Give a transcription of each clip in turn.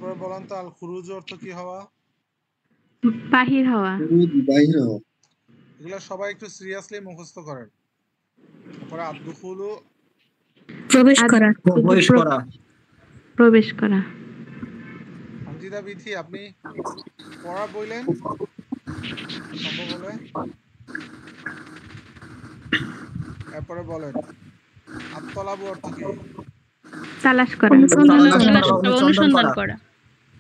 এরপরে বলেন তো আল খুরুজ অর্থ কি হওয়া? বাহির হওয়া। বাহির হওয়া। এগুলো সবাই একটু সিরিয়াসলি মুখস্থ করেন। তারপরে আদ-দুখুলু প্রবেশ করা। প্রবেশ করা। প্রবেশ করা। হামজিদা বিথি আপনি পড়া বললেন সম্ভব হলে। এরপরে বলেন আত-তলাবু অর্থ কি? তালাশ করা। অনুসন্ধান করা।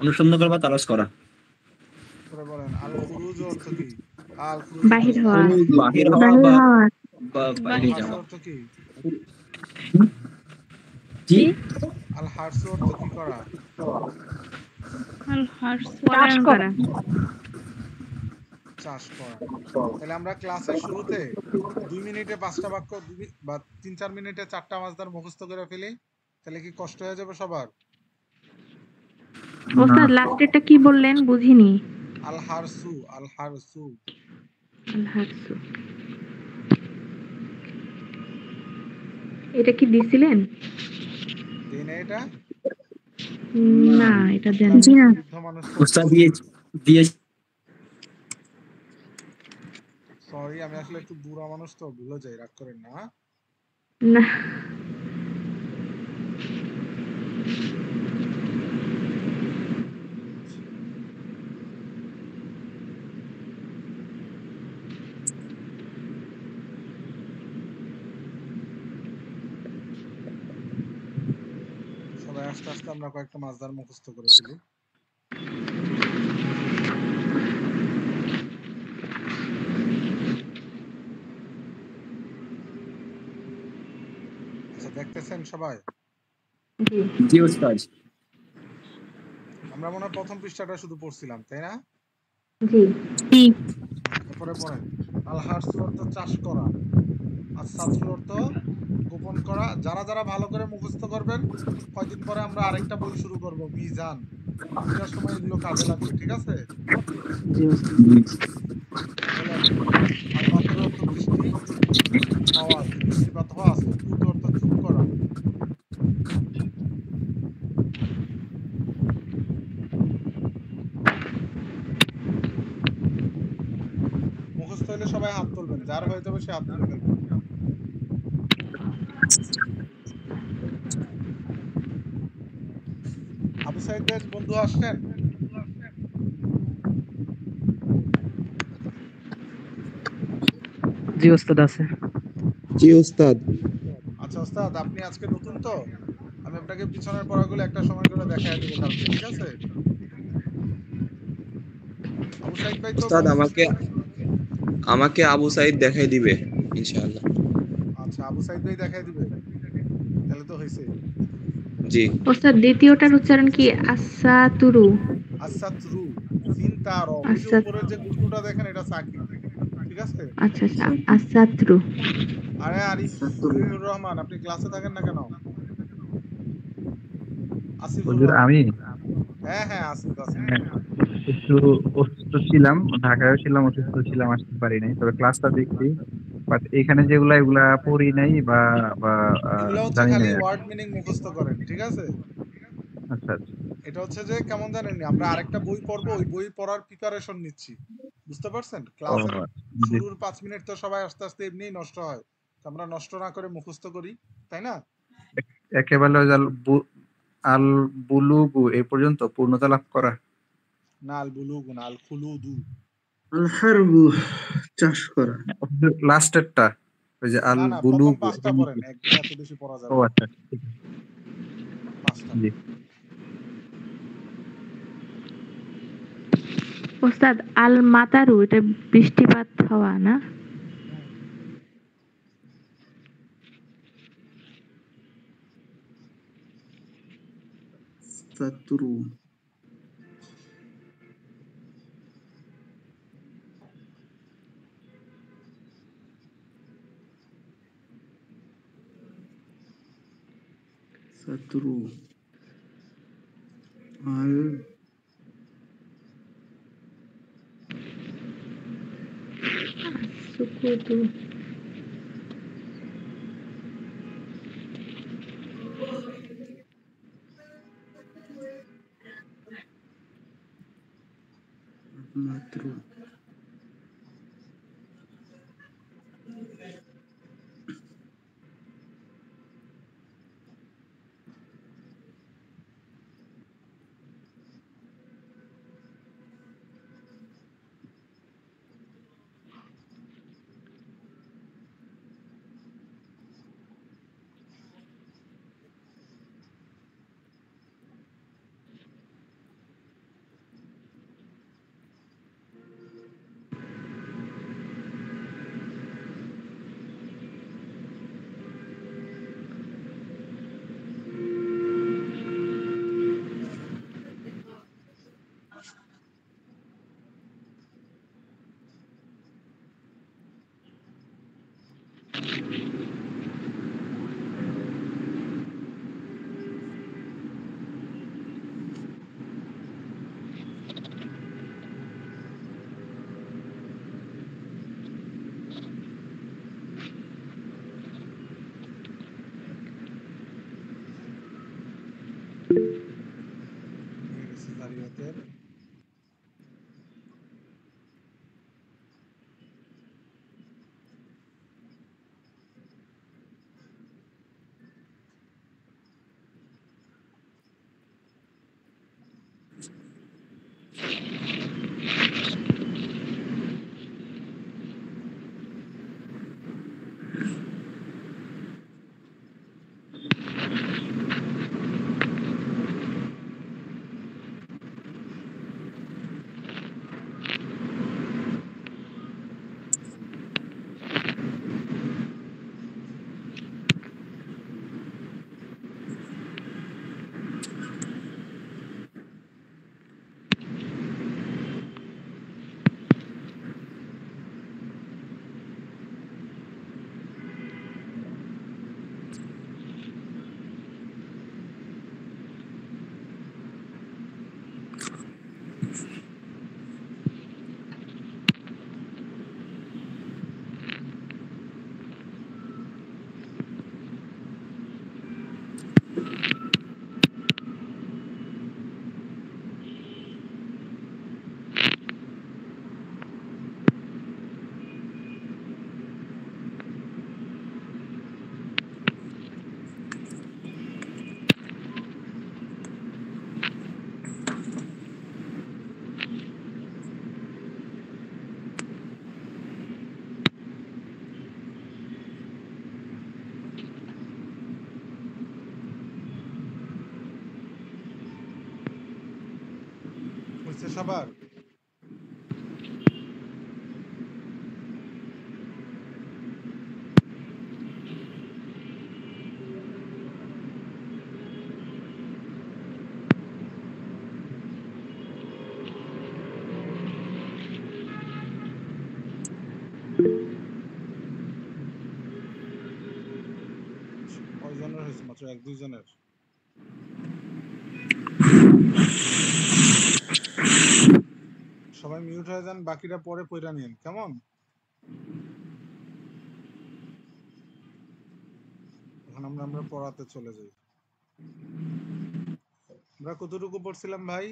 অনুসন্ধান করা বা তালাশ করা। এরপরে বলেন আল খুরুজ অর্থ কি? আল খুরুজ বাহির হওয়া। বাহির হওয়া বা বাইরে হার্স যাওয়া। অর্থ কি? জি আল হার্স অর্থ কি করা? চাষ করা। চাষ করা। তাহলে আমরা ক্লাসের শুরুতে 2 মিনিটে 5টা বাক্য বা 3-4 মিনিটে 4টা মাসদার মুখস্থ করে ফেলি, তাহলে কি কষ্ট হয়ে যাবে সবার? ওস্তাদ লাস্টেরটা কি বললেন বুঝিনি। আল হারসু, আল হারসু। আল হারসু। এটা কি দিছিলেন? দেই না এটা? না এটা দেন। জি না। বৃদ্ধ মানুষ উস্তাদ দিয়ে সরি, আমি আসলে একটু বুড়া মানুষ তো ভুলে যাই, রাগ করেন না। না সবাই আস্তে আস্তে আমরা কয়েকটা মাসদার মুখস্থ করে ফেলি। আচ্ছা দেখতেছেন সবাই? জি উস্তাদ। আমরা মনে হয় প্রথম পৃষ্ঠাটা শুধু পড়ছিলাম, তাই না? জি। তারপরে পড়েন আল হারসু অর্থ চাষ করা, আর সাতরু অর্থ গোপন করা। যারা যারা ভালো করে মুখস্থ করবেন, কয়দিন পরে আমরা আরেকটা বই শুরু করব, মিজান। এটার সময় এগুলো কাজে লাগবে, ঠিক আছে? বলেন আল মাতর অর্থ বৃষ্টি হওয়া, বৃষ্টিপাত হওয়া। সুকুত অর্থ চুপ করা। মুখস্থ হলে সবাই হাত তুলবেন, যার হয়ে যাবে সে হাত তুলে ফেলবেন। আবু সাইদের বন্ধু আসছেন? জি ওস্তাদ আছে। জি ওস্তাদ। আচ্ছা ওস্তাদ, আপনি আজকে নতুন তো, আমি আপনাকে পিছনের পড়াগুলো একটা সময় করে দেখায় দেবো কালকে, ঠিক আছে? আবু সাইদ ভাই তো উস্তাদ মুখস্থ। আমাকে আবু সাইদ দেখাই দিবে ইনশাআল্লাহ। আচ্ছা আবু সাইদ ভাই দেখায় দিবে, তাহলে তো হয়েছে। জি ওস্তাদ দ্বিতীয়টার উচ্চারণ কি? আসাতুরু। আসাতরু সিন তা র, ওই যে উপরের যে গুটগুটা দেখেন এটা সাকিন, ঠিক আছে? আচ্ছা আচ্ছা আসাতুরু। আরে আসিফুর রহমান, আপনি ক্লাসে থাকেন না কেন? আসিফুর হুজুর রহমান। আমি হ্যাঁ হ্যাঁ আসিফ আসিফ। একটু অসুস্থ ছিলাম, ঢাকায় ছিলাম, অসুস্থ ছিলাম, আসতে পারি নাই, তবে ক্লাসটা দেখছি। বাট এখানে যেগুলা এগুলা পড়ি নাই বা বা এগুলো হচ্ছে জানি খালি নাই। ওয়ার্ড মিনিং মুখস্থ করেন, ঠিক আছে? আচ্ছা আচ্ছা। এটা হচ্ছে যে কেমন জানেননি, আমরা আরেকটা বই পড়বো, ওই বই পড়ার প্রিপারেশন নিচ্ছি, বুঝতে পারছেন? ও ক্লাসের জি। শুরুর 5 মিনিট তো সবাই আস্তে আস্তে এমনিই নষ্ট হয়, তো আমরা নষ্ট না করে মুখস্থ করি, তাই না? একেবারে আল বুলুগু এই পর্যন্ত পূর্ণতা লাভ করা। না আল বুলুগু না, আল খুলুদু। আল হারবু চাষ করা। লাস্টেরটা ওই যে আল না না, প্রথম বুলুগু। 5টা পড়েন, একদিন এত বেশি পড়া ও যাবে না। আচ্ছা ঠিক আছে। 5টা। জি ওস্তাদ আল মাতারু এটা বৃষ্টিপাত হওয়া না? সাতরু সাতরু আল সুকুতু। ছাত্র নিয়ে গেছে জারিয়াতের। হয়েছে সবার? কয়জনের হয়েছে? মাত্র 1-2 জনের। সবাই মিউট হয়ে যান, বাকিরা পরে পয়রা নিন, কেমন? এখন আমরা পড়াতে চলে যাই। আমরা কতটুকু পড়ছিলাম ভাই?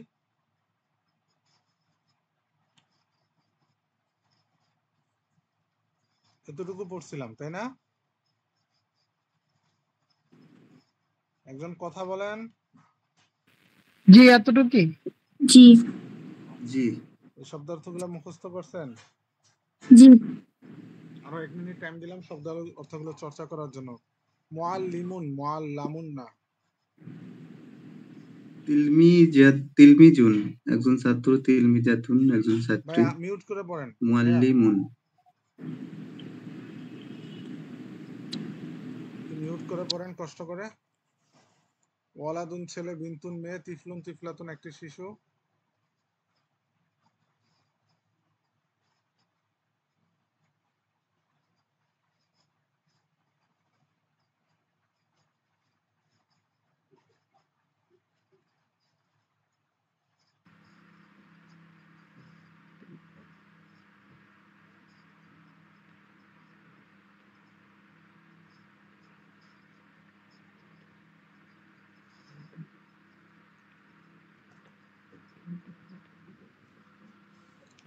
এতটুকু পড়ছিলাম, তাই না? একজন কথা বলেন। জি এতটুকুই। জি জি এই শব্দার্থগুলো মুখস্থ করছেন? জি আরো 1 মিনিট টাইম দিলাম শব্দ অর্থগুলো চর্চা করার জন্য। মুআল্লিমুন, মুআল্লামুন না। তিলমিজুন একজন ছাত্র, তিলমিজাতুন একজন ভাই ছাত্রী, মিউট করে পড়েন। ভাইয়া মুআল্লিমুন মিউট করে পড়েন কষ্ট করে। ওয়ালাদুন ছেলে, বিনতুন মেয়ে, তিফলুন তিফলাতুন একটি শিশু।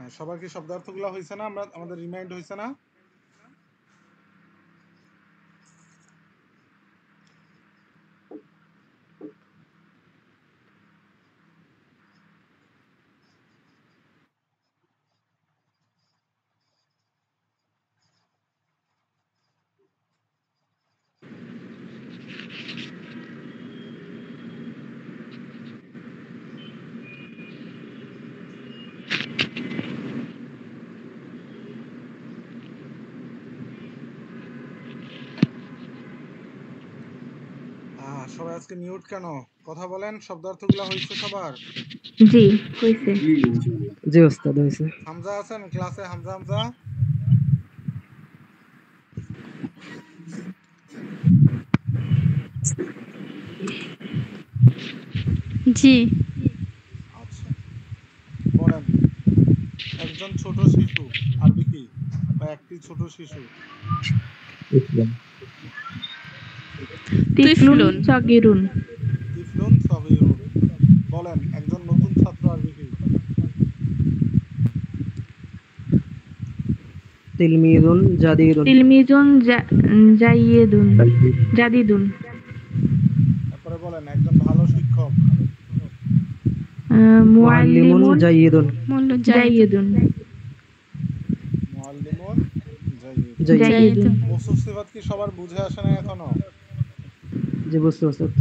হ্যাঁ, সবার কি শব্দার্থগুলো হয়েছে না? আমাদের রিমাইন্ড হয়েছে না? সবাই আজকে মিউট কেন? কথা বলেন, শব্দার্থগুলো হয়েছে সবার? জি হইছে। জি ওস্তাদ হয়েছে। হামজা আছেন ক্লাসে? হামজা জি। আচ্ছা, বলেন একজন ছোট শিশু আরবি কি, বা একটি ছোট শিশু? তিফলুন সগীরুন। তিফলুন সগীরুন। বলেন একজন নতুন ছাত্র আরবি কি? তিলমিজুন জাদিদুন। তিলমিজুন জাইয়েদুন জাদিদুন। তারপরে বলেন একজন ভালো শিক্ষক। মুআল্লিমুন জাইয়িদুন। জাইয়েদুন মুআল্লিমুন জাইয়িদুন। জাইয়েদুন। মৌসুফ সিফাত কি সবার বুঝে আসে না এখনো? জি বুঝতে ওস্তাদ।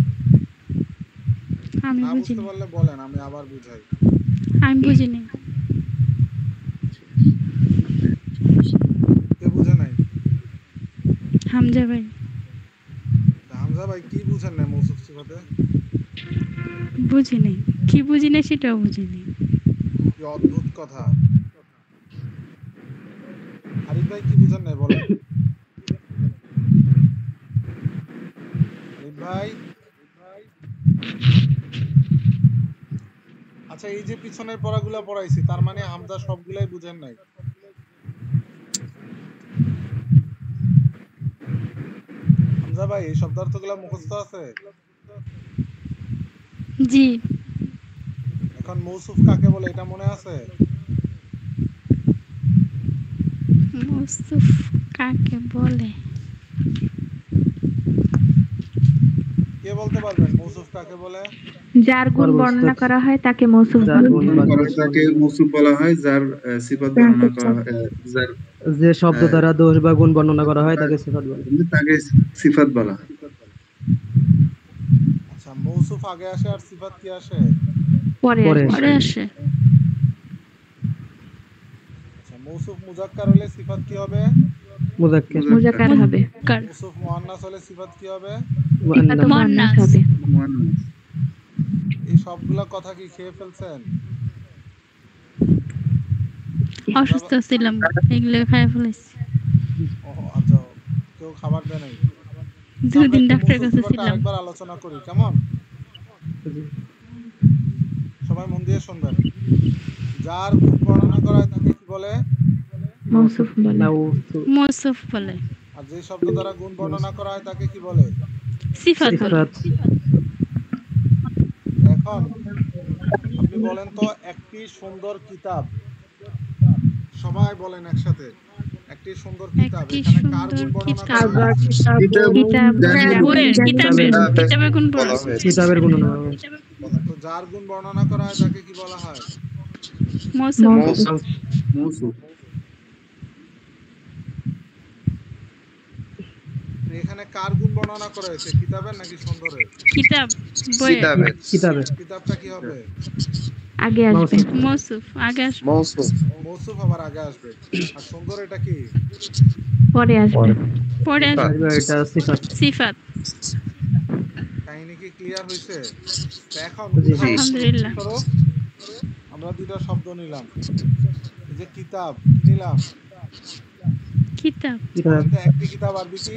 আমি না বুঝতে বুঝিনি। পারলে বলেন, আমি আবার বুঝাই। আমি বুঝিনি। কে বুঝে নাই? হামজা ভাই। হামজা ভাই কি বুঝেন না মৌসুফ সিফাতে? বুঝিনি। কি বুঝিনি সেটাও বুঝিনি। কি অদ্ভুত কথা। আরিফ ভাই কি বুঝেন নাই বলেন? আরিফ ভাই। আচ্ছা, এই যে পিছনের পড়াগুলা পড়াইছি, তার মানে হামজা সবগুলাই বুঝেন নাই? হামজা ভাই এই শব্দার্থগুলা মুখস্থ আছে? জি। এখন মৌসুফ কাকে বলে এটা মনে আছে? মৌসুফ কাকে বলে? কে বলতে পারবেন মৌসুফ কাকে বলে? যার গুণ বর্ণনা করা হয় তাকে মৌসুফ যার বলে। গুণ তাকে মৌসুফ বলা হয়, যার সিফাত বর্ণনা করা হয়, যার যে শব্দ দ্বারা দোষ বা গুণ বর্ণনা করা হয় তাকে সিফাত বলে। তাকে সিফাত বলা হয়। আচ্ছা, মৌসুফ আগে আসে আর সিফাত কি আসে? পরে পরে আসে। আচ্ছা, মৌসুফ মুজাক্কার হলে সিফাত কি হবে? মুযাক্কার। মুযাক্কার হবে। মৌসুফ মুআন্নাস হলে সিফাত কি হবে? সিফাত মুআন্নাস হবে। এই সবগুলা কথা কি খেয়ে ফেলছেন? অসুস্থ ছিলাম, এগুলো খাই ফেলেছি। ও আচ্ছা, কেউ খাবার দেয় নাই? দুদিন ডাক্তারের কাছে ছিলাম। আরেকবার আলোচনা করি কেমন? সবাই মন দিয়ে শুনবেন। যার গুণ বর্ণনা করা হয় তাকে কি বলে? মৌসুফ বলে। মৌসুফ বলে। আর যে শব্দ দ্বারা গুণ বর্ণনা করা হয় তাকে কি বলে? সিফাত বলে। এখন আপনি বলেন তো, একটি সুন্দর কিতাব। সবাই বলেন একসাথে, একটি সুন্দর কিতাব। এখানে কার গুণ বর্ণনা করা হয়? কিতাবের গুণ বলা হয়। কিতাবের গুণ বর্ণনা। তো যার গুণ বর্ণনা করা হয় তাকে কি বলা হয়? মৌসুফ। এখানে কার গুণ বর্ণনা করা হয়েছে, কিতাবের নাকি সুন্দরের? কিতাব বইয়ের। কিতাবটা কি হবে? আগে আসবে। মৌসুফ আগে আসবে। মৌসুফ আবার আগে আসবে। আর সুন্দর এটা কি? পরে আসবে। পরে আসবে। এটা সিফাত। সিফাত। কাহিনী কি ক্লিয়ার হইছে? এখন আলহামদুলিল্লাহ। আমরা দুটো শব্দ নিলাম। এই যে কিতাব নিলাম, কিতাব। একটি কিতাব আরবি কি?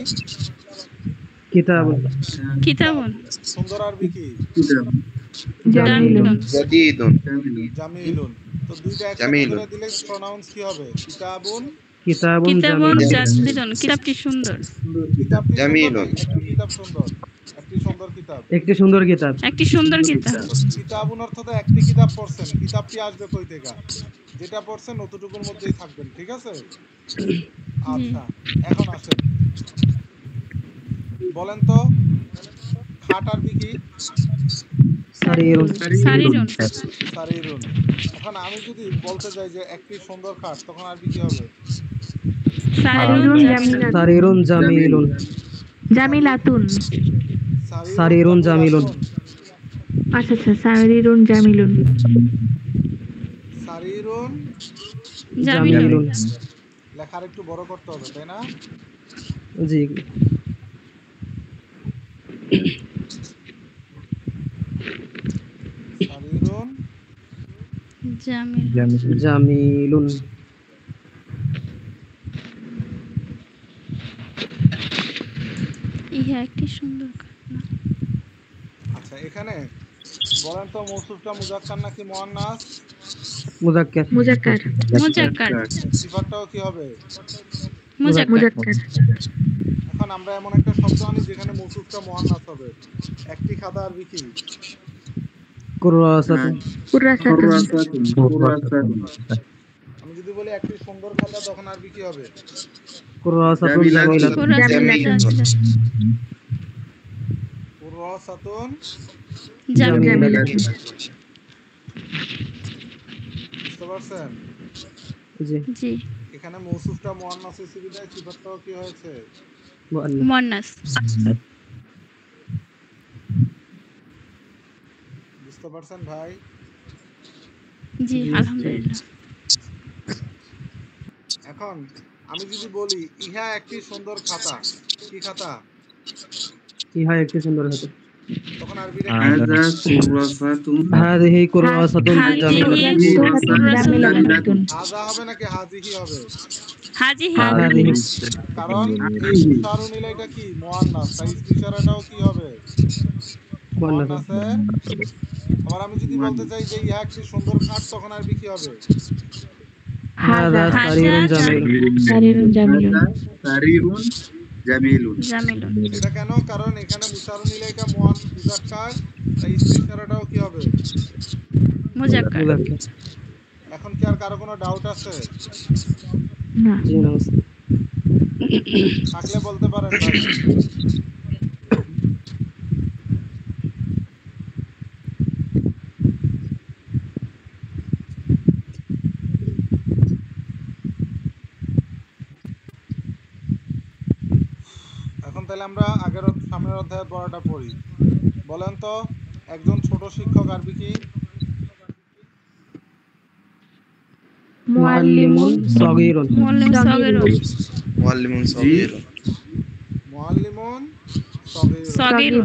কিতাবুন। কিতাবুন। সুন্দর আরবি কি? জামিলুন। জামিলুন। তো দুইটা একসাথে করে দিলে প্রনাউন্স কি হবে? কিতাবুন। কিতাবুন জামিলুন। কিতাবটি সুন্দর। কিতাবটি জামিলুন। কিতাব সুন্দর। একটি সুন্দর কিতাব। একটি সুন্দর কিতাব। একটি সুন্দর কিতাব। কিতাবুন অর্থে একটি কিতাব পড়ছেন, কিতাবটি আসবে কই থেকে? যেটা পড়ছেন অতটুকুর মধ্যেই থাকবেন, ঠিক আছে? আচ্ছা, এখন আসেন, বলেন তো খাট আরবি কি? সারিরুন। সারিরুন। সারিরুন। এখন আমি যদি বলতে যাই যে একটি সুন্দর খাট, তখন আরবি কি হবে? সারিরুন জামিলাতুন। সারিরুন জামিলুন। জামিলাতুন। সারিরুন জামিলুন। আচ্ছা আচ্ছা, সারিরুন জামিলুন। সারিরুন জামিলুন। লেখার একটু বড় করতে হবে, তাই না? জি। সারিরুন জামিলুন। ইহা একটি সুন্দর ঘটনা। আচ্ছা, এখানে বলেন তো মৌসুফটা মুজাক্কার নাকি মুয়ান্নাস? মুজাক্কার। মুজাক্কার। মুজাক্কার। সিফাতটাও কি হবে? মুজাক্কার। মুজাক্কার। এখন আমরা এমন একটা শব্দ আনি যেখানে মৌসুফটা মুয়ান্নাস হবে। একটি খাতা আরবি কি? কুরাসাতুন। কুরাসাতুন। আমি যদি বলি একটি সুন্দর খাতা, তখন আরবি কি হবে? কুরাসাতুন জামিলাতুন। কুরাসাতুন জামিলাতুন। বুঝতে পারছেন? জি। জি। এখানে মৌসুফটা মুয়ান্নাস হয়েছে বিধায় সিফাতটাও কি হয়েছে? মুয়ান্নাস। বুঝতে পারছেন ভাই? জি, আলহামদুলিল্লাহ। এখন আমি যদি বলি ইহা একটি সুন্দর খাতা, কি খাতা? ইহা একটি সুন্দর খাতা। তখন আরবি হাযা কুরাসাতুন। হাযিহি কুরাসাতুন জামিলাতুন। হাযা হবে নাকি হাযিহি হবে? হাযিহি। কারণ এই ইশারুন ইলাইটা কি মুয়ান্নাস, তাই ইশারাটাও কি হবে? মুয়ান্নাসের। আবার আমি যদি বলতে চাই যে ইহা একটি সুন্দর খাট, তখন আরবি কি হবে? হাযা সারিরুন জামিলুন। সারিরুন জামিলুন। সারিরুন জামিলুন। জামিলুন। এটা কেন? কারণ এখানে মুশারুন ইলাইকা মুজাক্কার, তাই ইশারাটাও কি হবে? মুজাক্কার। এখন কি আর কারো কোনো ডাউট আছে? না। জি না। থাকলে বলতে পারেন ভাই। এখন তাহলে আমরা আগের সামনের অধ্যায়ে পড়াটা পড়ি। বলেন তো একজন ছোট শিক্ষক আরবি কি? মুআল্লিমুন সাগীরুন। মুআল্লিমুন সাগীরুন। মুআল্লিমুন সাগীরুন।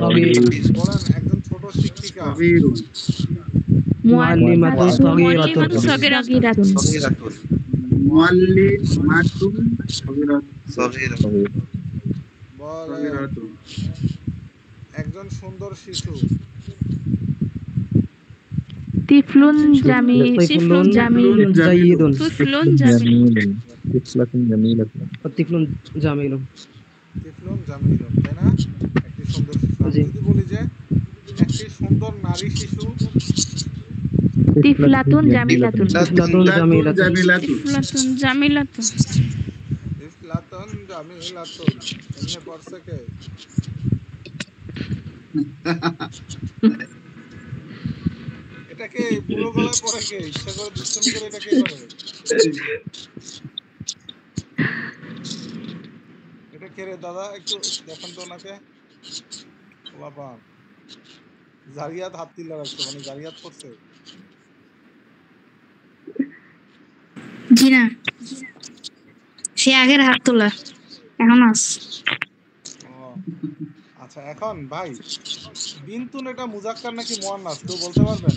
বলেন একজন ছোট শিক্ষিকা। সাগীরুন। মুআল্লিমাতুন সাগীরাতুন। সাগীরাতুন। মুআল্লিমাতুন সাগীরাতুন। বলেন একজন সুন্দর শিশু। তিফলুন জামিলুন। জাইয়িদুন। তুফলুন জামিলুন। তিফলুন জামিলুন। তিফলুন জামিলুন, তাই না? একটি সুন্দর শিশু। আমি যদি বলি যে একটি সুন্দর নারী শিশু, তিফলাতুন জামিলাতুন। তিফলাতুন জামিলাতুন। তিফলাতুন জামিলাতুন। তিফলাতুন জামিলাতুন। এমনি পড়ছে কে? এটাকে বুড়ো গলায় পড়ে কে? ইচ্ছা করে দুষ্টুমি করে এটাকে করে? এটা কে রে দাদা? একটু দেখেন তো ওনাকে। বাবা জারিয়াত হাত তিল্লা রাখছে, মানে জারিয়াত করছে। জি না, সে আগের হাত তোলা এখন আস। আচ্ছা, এখন ভাই বিনতুন এটা মুজাক্কার নাকি মুয়ান্নাস কেউ বলতে পারবেন?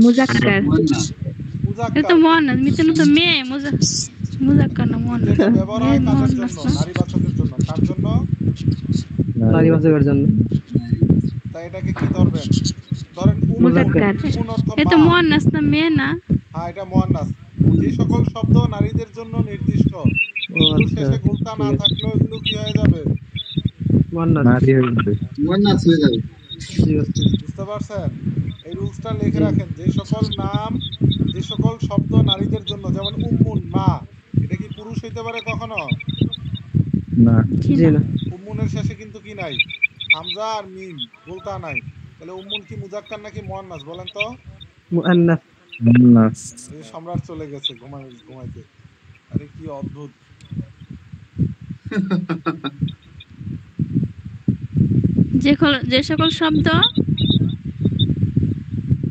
মুজাক্কার। এটা তো মুয়ান্নাস, মিতুন তো মেয়ে, মুজাক্কার না মুয়ান্নাস। এটা ব্যবহার হয় কাদের জন্য? নারীবাচকের জন্য। কার জন্য? নারীবাচকের জন্য। তাই এটাকে কি ধরবেন? ধরেন মুজাক্কার। এটা মুয়ান্নাস না মেয়ে না? হ্যাঁ, এটা মুয়ান্নাস। যে সকল শব্দ নারীদের জন্য নির্দিষ্ট, শেষে গুলতা না থাকলেও এগুলো কি হয়ে যাবে? মুয়ান্নাস। নারী হয়ে যাবে। মুয়ান্নাস হয়ে যাবে। জি ওস্তাদ। বুঝতে পারছেন? এই রুলসটা লিখে রাখেন, যে সকল নাম, যে সকল শব্দ নারীদের জন্য, যেমন উম্মুন, মা, এটা কি পুরুষ হইতে পারে কখনো? না। জি জি না। না। উম্মুনের শেষে কিন্তু কি নাই, হামজা আর মিম, গোলতা নাই। তাহলে উম্মুন কি মুজাক্কার নাকি মুয়ান্নাস বলেন তো? মুয়ান্নাস। মুয়ান্নাস। এই সম্রাট চলে গেছে ঘুমাইতে। আরে কি অদ্ভুত। যে সকল শব্দ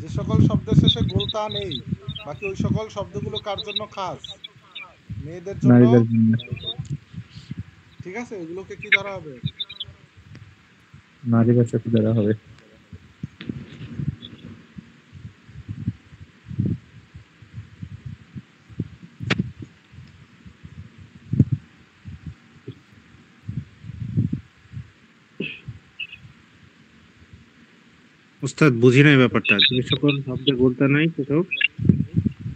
যে সকল শব্দের শেষে গোলতা নেই, বাকি ওই সকল শব্দগুলো কার জন্য খাস? মেয়েদের জন্য। নারীদের জন্য। ঠিক আছে, এগুলোকে কি ধরা হবে? নারীদের সাথে ধরা হবে। উস্তাদ বুঝি নাই ব্যাপারটা, যে সকল শব্দে গোলতা নাই সেসব।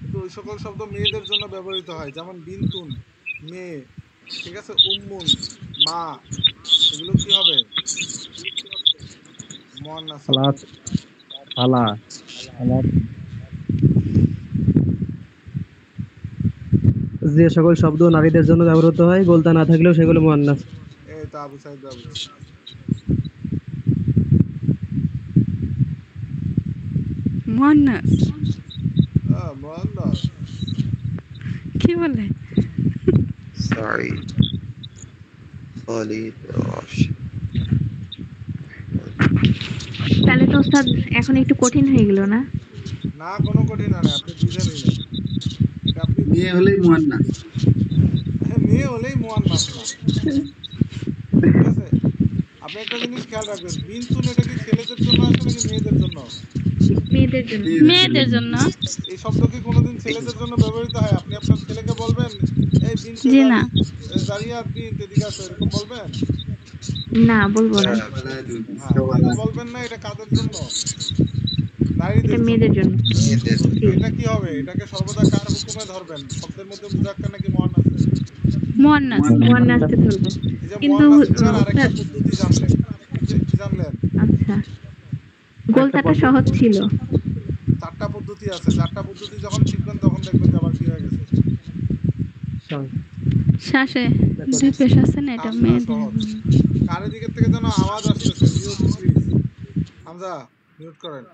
কিন্তু ওই সকল শব্দ মেয়েদের জন্য ব্যবহৃত হয়, যেমন বিনতুন, মেয়ে, ঠিক আছে, উম্মুন, মা, এগুলো কি হবে? মুয়ান্নাস হবে। খালাত, খালা, খালাত। যে সকল শব্দ নারীদের জন্য ব্যবহৃত হয় গোলতা না থাকলেও সেগুলো মুয়ান্নাস। এই তো আবু সাইদ বাবু। মুয়ান্নাস মুয়ান্নাস। কি বলে? সরি খালিদ, রাশিদ। তাহলে তো ওস্তাদ এখন একটু কঠিন হয়ে গেল না? না, কোনো কঠিন হয় না, আপনি বুঝে নিলেন। এটা আপনি মেয়ে হলেই মুয়ান্নাস। মেয়ে হলেই মুয়ান্নাস না, ঠিক আছে? আপনি একটা জিনিস খেয়াল রাখবেন, বিনতুন এটা কি ছেলেদের জন্য আসে নাকি মেয়েদের জন্য? মেয়েদের জন্য। মেয়েদের জন্য। এই শব্দ কি কোনোদিন ছেলেদের জন্য ব্যবহৃত হয়? আপনি আপনার ছেলেকে বলবেন এই বিনতে জি না। জারিয়াত বিনত এদিকে আসো, এরকম বলবেন? না, বলবো না। হ্যাঁ, কেন বলবেন না? এটা কাদের জন্য? নারীদের এটা জন্য। মেয়েদের জন্য। মেয়েদের। এটা কি হবে? এটাকে সর্বদা কার হুকুমে ধরবেন? শব্দের মধ্যে মুজাক্কার নাকি মুয়ান্নাস? মুয়ান্নাস। মুয়ান্নাসকে ধরবো। এই যে কিন্তু মুয়ান্নাস খোঁজার আরেকটা ওস্তাদ, পদ্ধতি জানলেন। কি জানলেন? আচ্ছা, গোলতাটা সহজ ছিল। 4টা পদ্ধতি আছে। 4টা পদ্ধতি যখন শিখবেন তখন দেখবেন যে আবার কি হয়ে গেছে। শ্বাসে দুই পেশ আছে না, এটা কাজটা মেয়েদের। সহজ। কার দিকের থেকে যেন আওয়াজ আসতেছে, মিউট প্লিজ। হামজা মিউট করেন।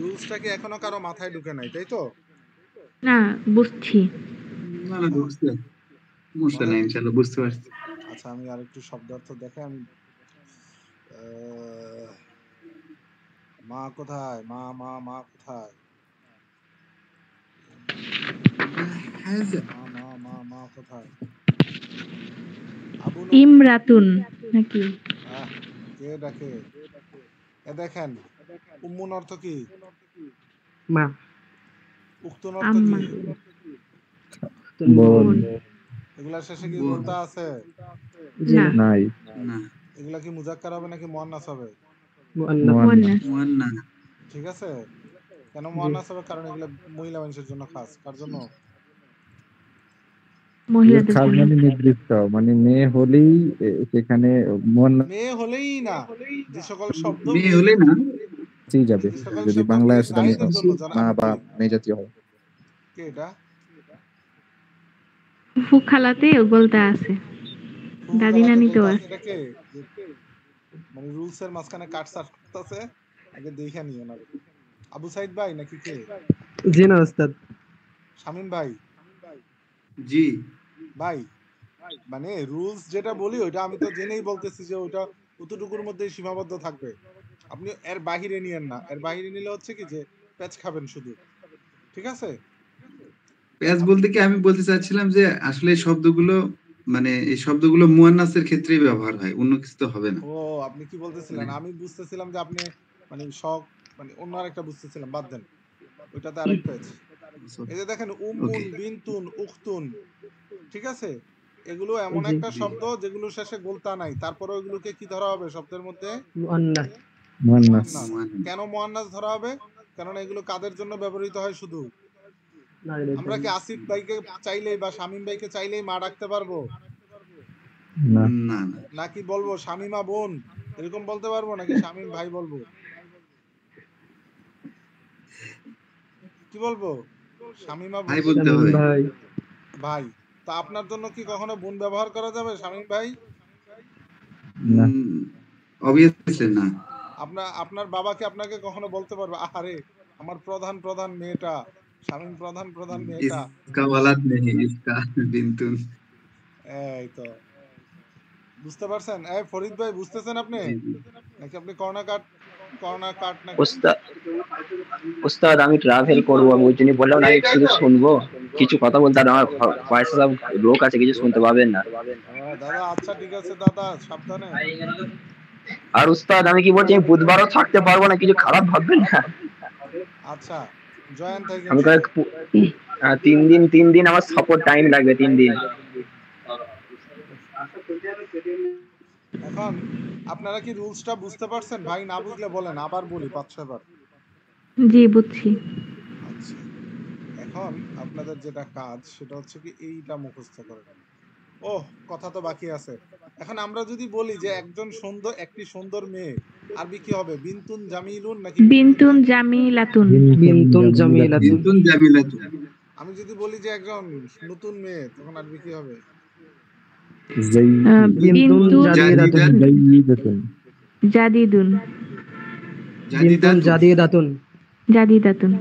রুলসটা কি এখনো কারো মাথায় ঢুকে নাই, তাই তো? না, বুঝছি। না না বুঝতে সমস্যা নেই, ইনশাআল্লাহ বুঝতে পারছি। আচ্ছা, আমি আরেকটু শব্দার্থ দেখে আমি মা কোথায়? মা মা মা কোথায়? মা মা মা মা কোথায়? আবু নূর। ইমরাতুন নাকি? কে ডাকে? এ দেখেন, উম্মুন অর্থ কি? মা। উক্তুন অর্থ আম্মা। কি? বোন। এগুলা শেষে কি গোলতা আছে? জি না। নাই। না এগুলা কি মুজাক্কার হবে নাকি মুয়ান্নাস হবে? মুয়ান্নাস। মুয়ান্নাস। ঠিক আছে? কেন মুয়ান্নাস হবে? কারণ এগুলা মহিলা মানুষের জন্য খাস। কার জন্য? মহিলাদের খাস জন্য। মানে নির্দিষ্ট, মানে মেয়ে হলেই সেখানে মুয়ান্নাস মেয়ে হলেই না, যে সকল শব্দ মেয়ে হলেই না, যাবে। যে সকল যদি শব্দ বাংলায় মেয়ে আসে তাহলে নারীদের জন্য মা বা কে? মেয়ে জাতীয় হয়। কে এটা? ফুফু খালাতে গোলতা আছে। দাদি নানিতেও আছে। এটা কে? মানে রুলসের মাঝখানে কাট সাট করতেছে, আগে দেখে নিও না। আবু সাইদ ভাই নাকি কে? জি না ওস্তাদ। শামীম ভাই জি ভাই মানে রুলস যেটা বলি ওইটা আমি তো জেনেই বলতেছি যে ওইটা কতটুকুর মধ্যে সীমাবদ্ধ থাকবে। আপনি এর বাহিরে নিয়েন না, এর বাহিরে নিলে হচ্ছে কি যে প্যাচ খাবেন শুধু। ঠিক আছে? প্যাচ বলতে কি আমি বলতে চাচ্ছিলাম যে আসলে এই শব্দগুলো মানে এই শব্দগুলো মুয়ান্নাসের ক্ষেত্রেই ব্যবহার হয়, অন্য কিছু তো হবে না। ও আপনি কি বলতেছিলেন? আমি বুঝতেছিলাম যে আপনি মানে শখ মানে অন্য আরেকটা বুঝতেছিলাম, বাদ দেন। ওইটাতে আরেক প্যাচ। এই যে দেখেন উম্মুন, বিনতুন, উখতুন, ঠিক আছে? এগুলো এমন জি। একটা শব্দ যেগুলো শেষে গোলতা নাই, তারপরে ওইগুলোকে কি ধরা হবে শব্দের মধ্যে? মুআন্নাস। মুয়ান্নাস। মুয়ান্নাস। কেন মুয়ান্নাস ধরা হবে? কারণ এগুলো কাদের জন্য ব্যবহৃত হয় শুধু? নারীদের আমরা কি জন্য। আসিফ ভাইকে চাইলেই বা শামীম ভাইকে চাইলেই মা ডাকতে পারবো? না। না না নাকি বলবো শামীমা বোন এরকম বলতে পারবো, নাকি শামীম ভাই বলবো? কি বলবো? শামীমা বোন ভাই বলতে শামীম হবে। ভাই। ভাই। তা আপনার জন্য কি কখনো বোন ব্যবহার করা যাবে শামীম ভাই? না। অবভিয়াসলি না। আপনার বাবাকে আপনাকে কখনো বলতে পারবে আহারে আমার প্রধান প্রধান মেয়েটা, শামীম প্রধান প্রধান মেয়েটা? ইসকা ওয়ালাদ নেহি ইসকা বিনতুন। এই তো বুঝতে পারছেন? এই ফরিদ ভাই বুঝতেছেন আপনি? জি জি নাকি আপনি কর্নার কাট নাকি? উস্তাদ উস্তাদ আমি ট্রাভেল করবো, আমি ওই জন্য বললাম না, আমি শুধু শুনবো, কিছু কথা বলতে, আর আমার পাশে সব লোক আছে, কিছু শুনতে পাবেন না। দাদা আচ্ছা ঠিক আছে দাদা, সাবধানে। আর উস্তাদ আমি কি বলছি, আমি বুধবারও থাকতে পারবো না, কিছু খারাপ ভাববেন না। আচ্ছা জয়েন থাকেন আমি শুধু। 3 দিন আমার সাপোর্ট টাইম লাগবে, 3 দিন। এখন আপনারা কি রুলসটা বুঝতে পারছেন? ভাই না বুঝলে বলেন, আবার বলি 5-6 বার। জি বুঝছি। আচ্ছা এখন আপনাদের যেটা কাজ সেটা হচ্ছে কি এইটা মুখস্থ করেন। ওহ কথা তো বাকি আছে। এখন আমরা যদি বলি যে একটি সুন্দর মেয়ে, আরবি কি হবে? বিনতুন জামিলুন নাকি বিনতুন জামিলাতুন। বিনতুন জামিলাতুন। বিনতুন জামিলাতুন। আমি যদি বলি যে একজন নতুন মেয়ে, তখন আরবি কি হবে? বিনতুন জাদিদাতুন। জাদিদুন। বিনতুন জাদিদাতুন। জাদিদাতুন।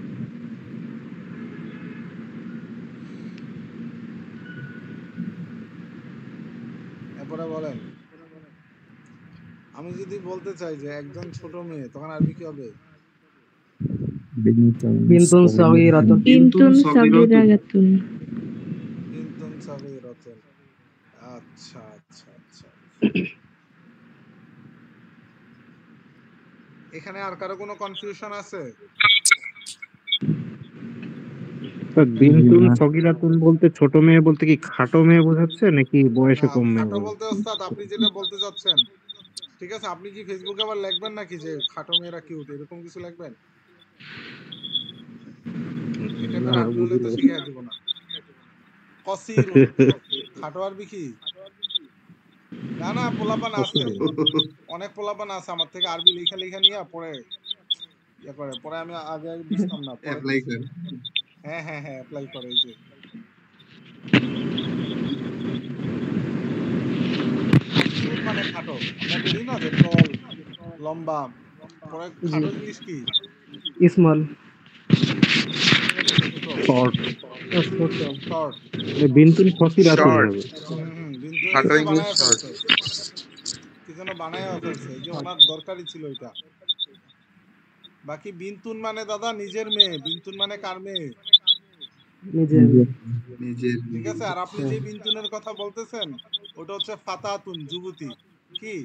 এরপরে বলেন, আমি যদি বলতে চাই যে একজন ছোট মেয়ে, তখন আরবি কি হবে? বিনতুন সাগীরাতুন। বিনতুন সাগীরাতুন। বিনতুন সাগীরাতুন। আচ্ছা আচ্ছা আচ্ছা। এখানে আর কারো কোনো কনফিউশন আছে? বিনতুন সগীরাতুন বলতে ছোট মেয়ে বলতে কি খাটো মেয়ে বোঝাচ্ছে নাকি বয়সে কম মেয়ে? খাটো বলতে ওস্তাদ আপনি যেটা বলতে চাচ্ছেন, ঠিক আছে, আপনি কি ফেসবুকে আবার লিখবেন নাকি যে খাটো মেয়েরা কিউট, এরকম কিছু লিখবেন? এটা তো আরবি হলে তো শিখাই দেব না। কসির খাটো আরবি কি? না না পোলাপান আছে, অনেক পোলাপান আছে আমার থেকে আরবি লেখা নিয়ে পড়ে ইয়া করে, পরে আমি আগে বুঝতাম না, পরে অ্যাপ্লাই করে। হ্যাঁ অ্যাপ্লাই করে। এই যে মানে খাটো, আমরা বলি না যে টল লম্বা, পরে খাটো জিনিস কি? স্মল। শর্ট। শর্ট। বিনতুন সগীরাতুন হবে। বিনতুন খাটো ইংলিশ বানায় শর্ট। ফেলছে, কি যেন বানায় ফেলছে, যে ওনার দরকারই ছিল এটা। বাকি বিনতুন মানে দাদা নিজের মেয়ে, বিনতুন মানে কার মেয়ে? নিজের। ঠিক আছে। আর আপনি যে বিনতুনের কথা বলতেছেন ওটা হচ্ছে ফাতাতুন, যুবতী। কি?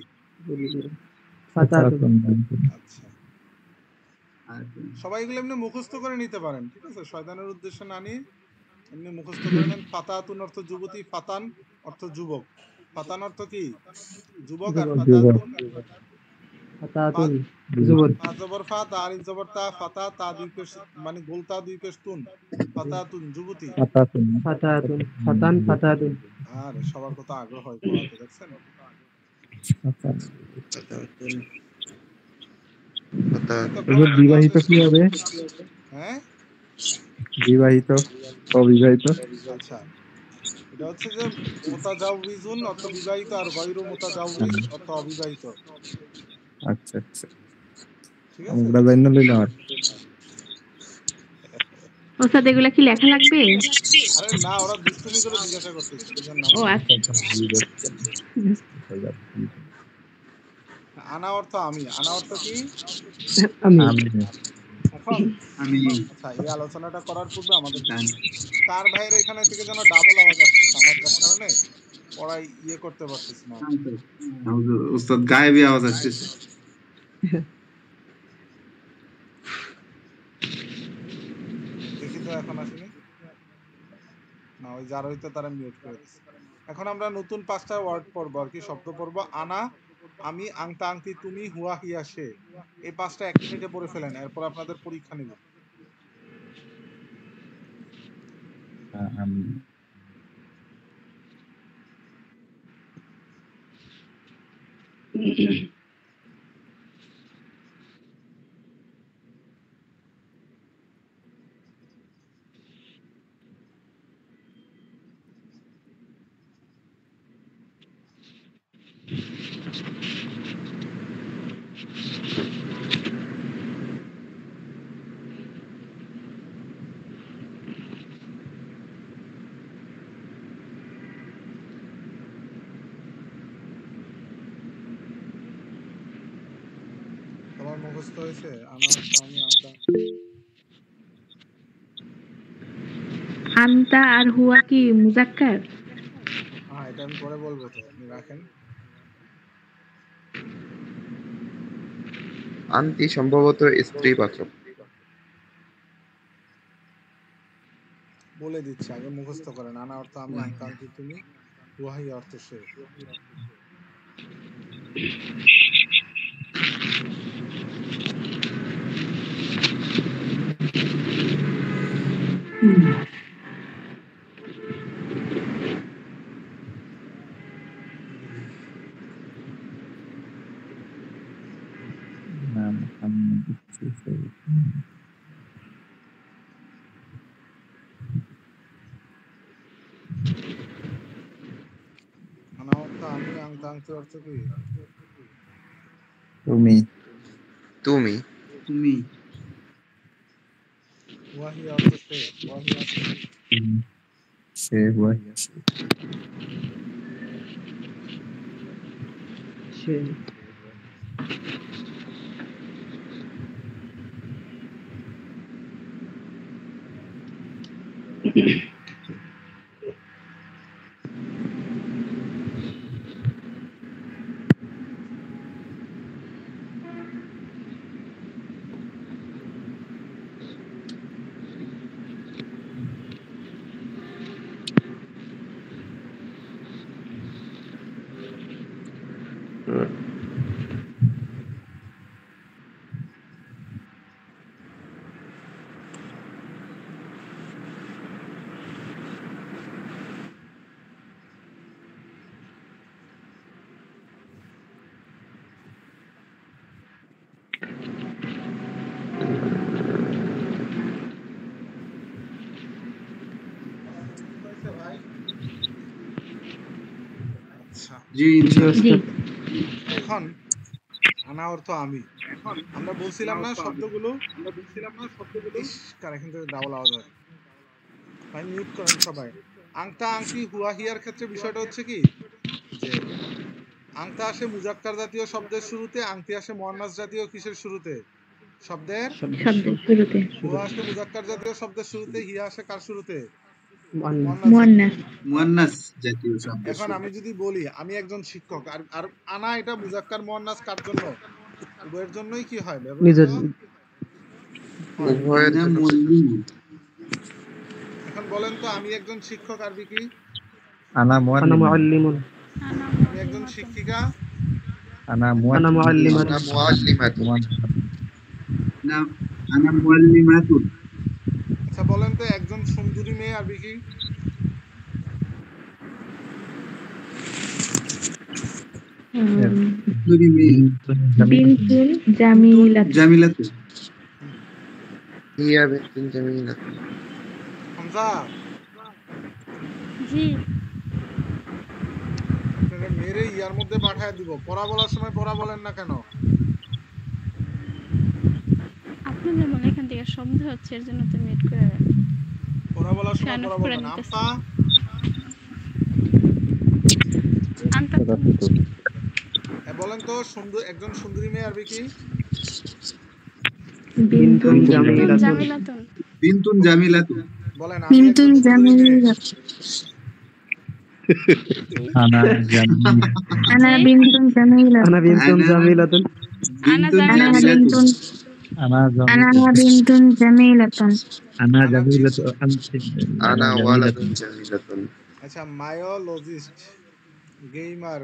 ফাতাতুন। আচ্ছা সবাই এগুলো এমনি মুখস্থ করে নিতে পারেন, ঠিক আছে, শয়তানের উদ্দেশ্যে না নিয়ে এমনি মুখস্থ করে নেন। ফাতাতুন অর্থ যুবতী, ফাতান অর্থ যুবক। ফাতান অর্থ কি? যুবক। আর ফাতাতুন যুবক। জবর ফা, তা আলিফ জবর তা, ফাতা তা দুই পেশ মানে গোলতা দুই পেশ তুন, ফাতাতুন যুবতী। ফাতাতুন ফাতান ফাতাতুন। আর সবার কথা আগ্রহ হয় পড়াতে, দেখছেন? বিবাহিত কি হবে? হ্যাঁ বিবাহিত, অবিবাহিত। আচ্ছা এটা হচ্ছে যে মুতাজাউবিজুন অর্থ বিবাহিত, আর গায়রু মুতাজাউবিজ অর্থ অবিবাহিত। আচ্ছা আচ্ছা ঠিক আছে। আমরা জানি না লইলাম আর ওস্তাদ এগুলা কি লেখা লাগবে? আরে না, ওরা দুষ্টুমি করে জিজ্ঞাসা করতেছে বুঝেন না। ও আচ্ছা। আনা অর্থ আমি, আনা অর্থ কি? আমি এখন আমি আচ্ছা, এই আলোচনাটা করার পূর্বে আমাদের কার ভাইয়ের এখানে থেকে যেন ডাবল আওয়াজ আসছে, আমার যার কারণে পড়াই করতে পারতেছি না। উস্তাদ গায়েবী আওয়াজ আসতেছে। দেখি তো এখন আসেনি না, ওই যার হইতো তারা মিউট করে দিচ্ছে। এখন আমরা নতুন 5টা ওয়ার্ড পড়বো আর কি, শব্দ পড়বো। আনা, আমি, আংতা আংতি, তুমি, হুয়া হিয়া সে। এই 5টা 1 মিনিটে পড়ে ফেলেন, এরপর আপনাদের পরীক্ষা নিব। সবার মুখস্থ হয়েছে? আনা অর্থ আমি, আংতা আন্তা আর হুয়া কি মুজাক্কার? হ্যাঁ, এটা আমি পরে বলবো, তো আপনি রাখেন। আন্তি সম্ভবত স্ত্রীবাচক। বলে দিচ্ছি, আগে মুখস্থ করেন। আনা অর্থ আমি, আংতা আংতি তুমি, হুয়া হিয়া অর্থ সে। আনা অর্থ আমি, আংতা আংতি অর্থ কি? তুমি তুমি তুমি হুয়া হিয়া অর্থ সে। হুয়া হিয়া অর্থ কি? সে হুয়া সে আচ্ছা, জি ইনশাআল্লাহ। এখন আনা অর্থ আমি। আমরা বলছিলাম না শব্দগুলো, ইস, কার এখান থেকে ডাবল আওয়াজ হয়? ভাই মিউট করেন সবাই। আংতা আংতি হুয়া হিয়ার ক্ষেত্রে বিষয়টা হচ্ছে কি, যে আংতা আসে মুজাক্কার জাতীয় শব্দের শুরুতে, আংতি আসে মুয়ান্নাস জাতীয় কিসের শুরুতে? শব্দের শুরুতে। হুয়া আসে মুজাক্কার জাতীয় শব্দের শুরুতে, হিয়া আসে কার শুরুতে? মুয়ান্নাস। মুয়ান্নাস জাতীয় শব্দ। এখন আমি যদি বলি আমি একজন শিক্ষক, আর আনা এটা মুজাক্কার মুয়ান্নাস কার জন্য? উভয়ের জন্যই কি হয় নিজের উভয়ের জন্য। এখন বলেন তো, আমি একজন শিক্ষক আরবি কি? আনা মুআল্লিমুন। আমি একজন শিক্ষিকা? আনা আনা মুআল্লিমাতুন। আনা মুআল্লিমাতুন। না, আনা মুআল্লিমাতুন। আচ্ছা বলেন তো, একজন সুন্দরী মেয়ে আরবি কি? সুন্দরী মেয়ে বিনতুন জামিলাতুন। জামিলাতুন। হিয়া বিনতুন জামিলাতুন। হামজা, জি আপনারা মেরে ইয়ার মধ্যে পাঠায় দিব। পড়া বলার সময় পড়া বলেন না কেন? আপনাদের মনে এখান থেকে শব্দ হচ্ছে, এর জন্য তো মিউট করে রাখেন। ওরা বলার সময় ওরা বলবেন আমতা বলেন তো সুন্দর একজন সুন্দরী মেয়ে আরবি কি? বিনতুন জামিলাতুন। বিনতুন জামিলাতুন। বলেন বিনতুন জামিলাতুন। আনা জামিলাতুন। আনা বিনতুন জামিলাতুন। আনা বিনতুন জামিলাতুন। আনা বিনতুন আনা বিনতুন জামিলাতুন। আনা জামিলাতুন। আনা ওয়ালাদুন জামিলাতুন। আচ্ছা মায়োলজিস্ট গেমার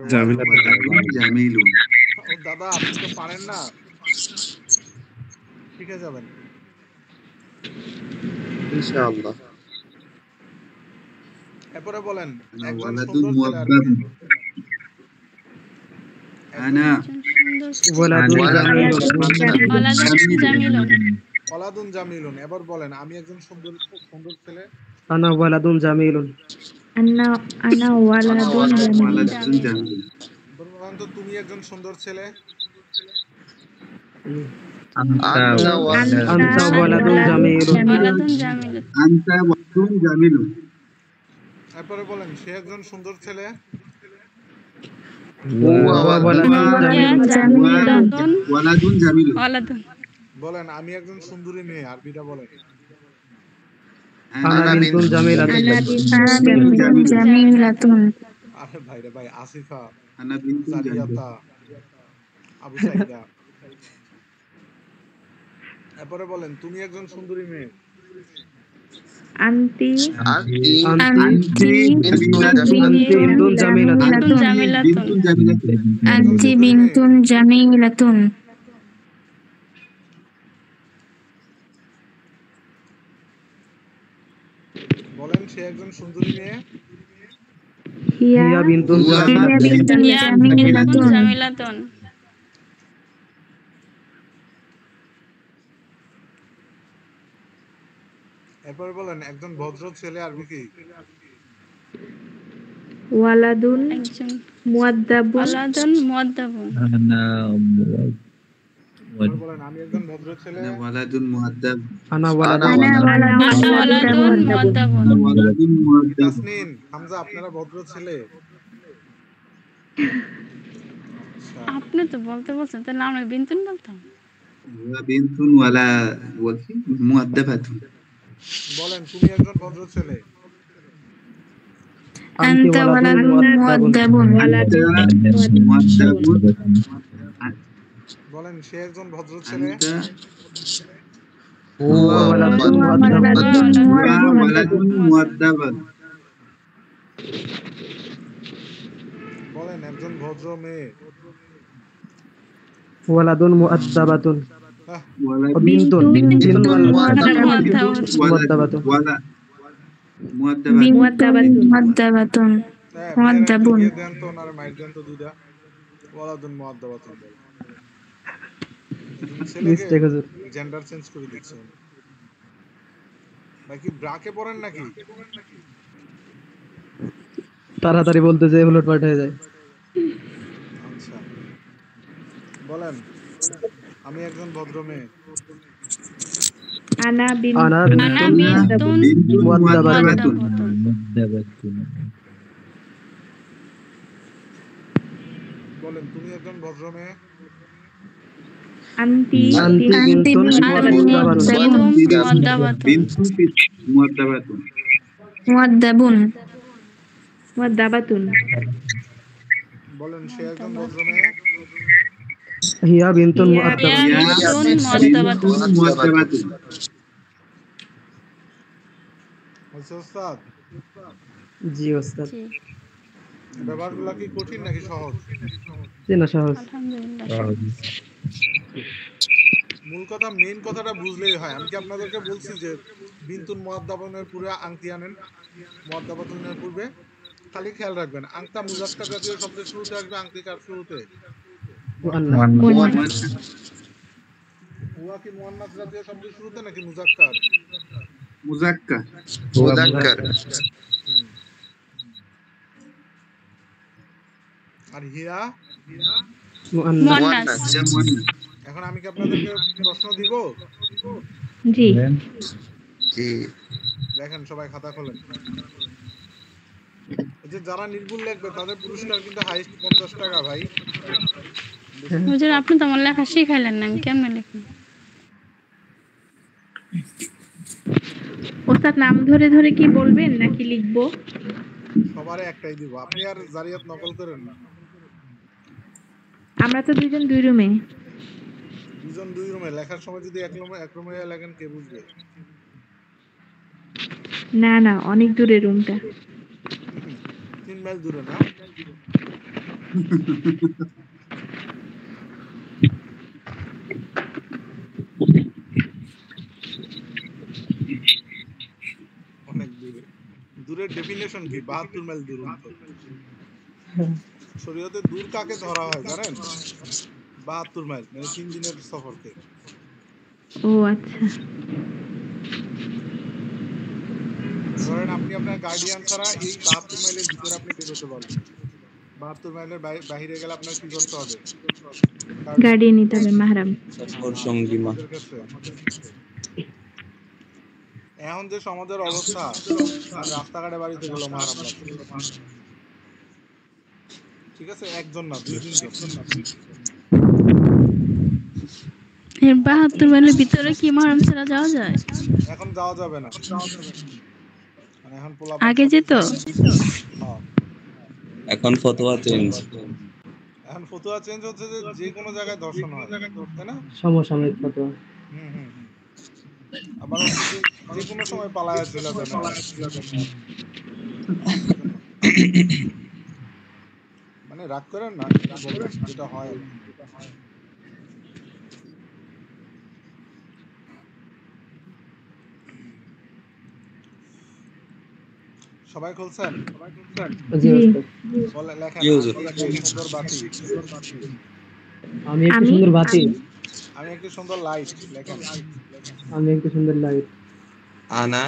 জামিলুন। ও দাদা আপনি তো পারেন না, শিখে যাবেন ইনশাআল্লাহ। এরপরে বলেন একজন ওয়ালাদুন সুন্দর ছেলে আরবি মুআদ্দাব। আনা ওয়ালাদুন জামিলুন। ওয়ালাদুন জামিলুন। এবার বলেন আমি একজন সুন্দর সুন্দর ছেলে। আনা ওয়ালাদুন জামিলুন। আনা ওয়ালাদুন ওয়ালাদুন জামিলুন। বলেন তো তুমি একজন সুন্দর ছেলে। আনতা ওয়ালাদুন জামিলুন। আনতা ওয়ালাদুন জামিলুন। এরপরে বলেন সে একজন সুন্দর ছেলে। ওয়ালাদুন জামিলুন। বলেন আমি একজন সুন্দরী মেয়ে আরবিটা বলেন। আনা বিনতুন জামিলাতুন। আরে ভাই রে ভাই আসিফা আনা বিনতুন জামিলুন। সাদিয়াতা আবু সাইদা। এরপরে বলেন তুমি একজন সুন্দরী মেয়ে। আন্তি বিনতুন জামিলাতুন। আনতি বিনতুন জামিলাতুন। বলেন সে একজন সুন্দরী মেয়ে। হিয়া বিনতুন জামিলাতুন। এরপরে বলেন একজন ভদ্র ছেলে আরবি কি? ওয়ালাদুন একজন মুআদ্দাবুন। ওয়ালাদুন মুআদ্দাবুন। আনা এরপরে বলেন আমি একজন ভদ্র ছেলে। ওয়ালাদুন মুআদ্দাব। আনা ওয়ালাদুন ওয়ালাদুন মুআদ্দাবুন। ওয়ালাদুন মুআদ্দাব। তাসনিন হামজা আপনারা ভদ্র ছেলে। আপনি তো বলতে বলছেন তাহলে আমরা বিনতুন বলতাম। ওয়া বিনতুন ওয়ালা ওয়াকি মুআদ্দাবাতুন। বলেন তুমি একজন ভদ্র ছেলে। আনতা ওয়ালাদুন মুআদ্দাবুন। মুআদ্দাবুন। বলেন সে একজন ভদ্র ছেলে। আনতা ওয়ালাদুন ওয়ালাদুন মুআদ্দাবান। বলেন একজন ভদ্র মেয়ে। ওয়ালাদুন মুআদ্দাবাতুন। বিনতুন মুআদ্দাবাতুন। মুআদ্দাবাতুন। মুআদ্দাবুন। দেন তো ওনার মাইর দেন তো দুইটা। ওয়ালাদুন মুআদ্দাবাতুন। মিস্টেক হুজুর। জেন্ডার চেঞ্জ করে দিচ্ছেন নাকি ব্রাকে পড়েন নাকি? তাড়াতাড়ি বলতে যে উলট পাল্ট হয়ে যায়। আচ্ছা বলেন আমি একজন ভদ্র মেয়ে। আনা আনা বিনতুন মুআদ্দাবাতুন। বলেন তুমি একজন ভদ্র মেয়ে। আন্তি বিনতুন মুআদ্দাবাতুন। মুআদ্দাবুন। মুআদ্দাবাতুন। বলেন সে একজন ভদ্র মেয়ে। হিয়া বিনতুন মুআদ্দাবাতুন। মুআদ্দাবাতুন। আচ্ছা ওস্তাদ জি ওস্তাদ। ব্যাপারগুলো কি কঠিন নাকি সহজ? জি না সহজ। আলহামদুলিল্লাহ। মূল কথা মেইন কথাটা বুঝলেই হয়। আমি কি আপনাদেরকে বলছি যে বিনতুন মুআদ্দাবানের পূর্বে আংটি আনেন, মুআদ্দাবাতুনের পূর্বে খালি খেয়াল রাখবেন আংতা মুজাক্কার জাতীয় শব্দের শুরুতে আসবে, আংটি কার শুরুতে? হুয়া কি মুয়ান্নাস জাতীয় শব্দের শুরুতে নাকি মুজাক্কার? মুজাক্কার। মুযাক্কার। আর হিয়া মুআন্নাস। এখন আমি কি আপনাদেরকে প্রশ্ন দিব? জি জি দেখেন সবাই খাতা খোলেন। এই যে যারা নির্ভুল লিখবে তাদের পুরস্কার কিন্তু হাইস্ট 50 টাকা ভাই। হুজুর আপনি তো আমার লেখা শিখাইলেন না, আমি কেমনে লিখব? ওস্তাদ নাম ধরে ধরে কি বলবেন নাকি লিখবো? সবারে একটাই দিব, আপনি আর জারিয়াত নকল করেন না। আমরা তো দুইজন দুই রুমে। দুজন দুই রুমে, লেখার সময় যদি এক রুমে লেখেন কে বুঝবে? না না, অনেক দূরে রুমটা। 3 মাইল দূরে না? অনেক দূরে। দূরের ডেফিনেশন কি? 72 মাইল দূরত্ব। শরীয়তে দূর কাকে ধরা হয় জানেন? 72 মাইল, মানে 3 দিনের সফরকে। ও আচ্ছা। ধরেন আপনি আপনার গার্ডিয়ান ছাড়া এই 72 মাইলের ভিতরে আপনি বের হতে পারবেন। 72 মাইলের বাইরে গেলে আপনার কি করতে হবে? গার্ডিয়ান নিতে হবে, মাহরাম। সফর সঙ্গীমা। এখন যে সমাজের অবস্থা, রাস্তাঘাটে বাড়িতে গেল মাহরাম লাগবে। ঠিক আছে, একজন না 2 জন। 72 মাইলের ভিতরে কি মাহরাম ছাড়া যাওয়া যায়? এখন যাওয়া যাবে না, মানে এখন পোলা আগে যেত। এখন ফতোয়া চেঞ্জ। এখন ফতোয়া চেঞ্জ হচ্ছে যে যে কোনো জায়গায় দর্শন হয়, তাই না? সমসাময়িক ফতোয়া। আবার যে কোনো সময় পালায়া চলে যাবে। মানে রাগ করেন না, যেটা হয়। সবাই খুলছেন? জি ওস্তাদ। বলে লেখেন সুন্দর বাতি। আমি একটু সুন্দর বাতি। আমি একটু সুন্দর লাইট। লেখেন আমি একটু সুন্দর লাইট। আনা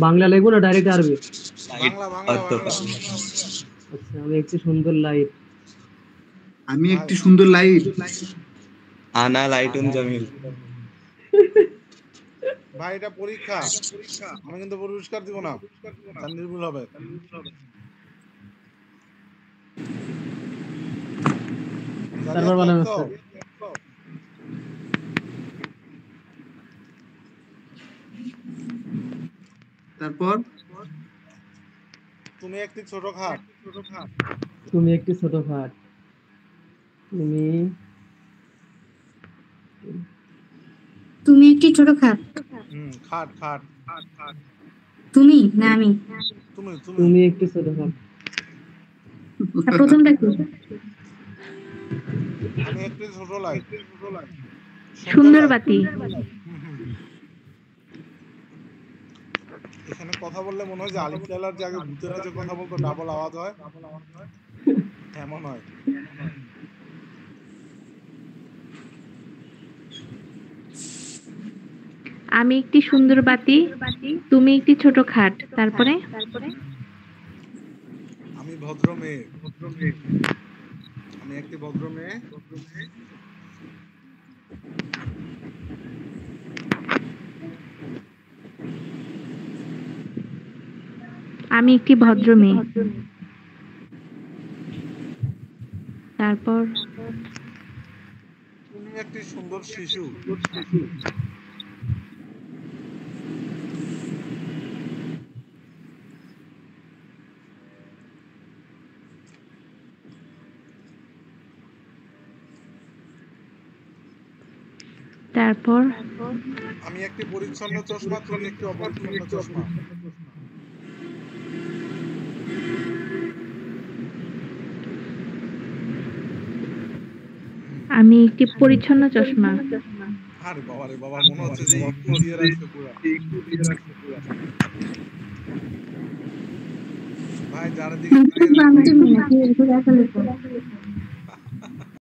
বাংলা লিখবো না ডাইরেক্ট আরবি? বাংলা। আচ্ছা, আমি একটু সুন্দর লাইট। আমি একটু সুন্দর লাইট। আনা লাইটুন জামিল। ভাই এটা পরীক্ষা, আমি কিন্তু পুরস্কার দিব না, নির্ভুল হবে। তারপর বলেন স্যার। তারপর তুমি একটি ছোট খাট। তুমি একটি ছোট খাট। তুমি একটি ছোট খাট। খাট। তুমি না আমি? তুমি একটি ছোট খাট। প্রথমটা কি? আমি একটি ছোট লাইট। সুন্দর বাতি। এখানে কথা বললে মনে হয় যে আলিফ লাইলার যে আগে ভূতেরা যে কথা বলতো ডাবল আওয়াজ হয়, এমন হয়। আমি একটি সুন্দর বাতি, তুমি একটি ছোট খাট। তারপরে আমি ভদ্র মেয়ে। আমি একটি ভদ্র মেয়ে। আমি একটি ভদ্র মেয়ে। তারপর তুমি একটি সুন্দর শিশু। তারপর আমি একটি পরিচ্ছন্ন চশমা, তুমি একটি অপরিচ্ছন্ন চশমা। আমি একটি পরিচ্ছন্ন চশমা। আরে বাবা রে বাবা, মনে হচ্ছে যে একটু দিয়ে রাখছে পুরো। ভাই যার দিকে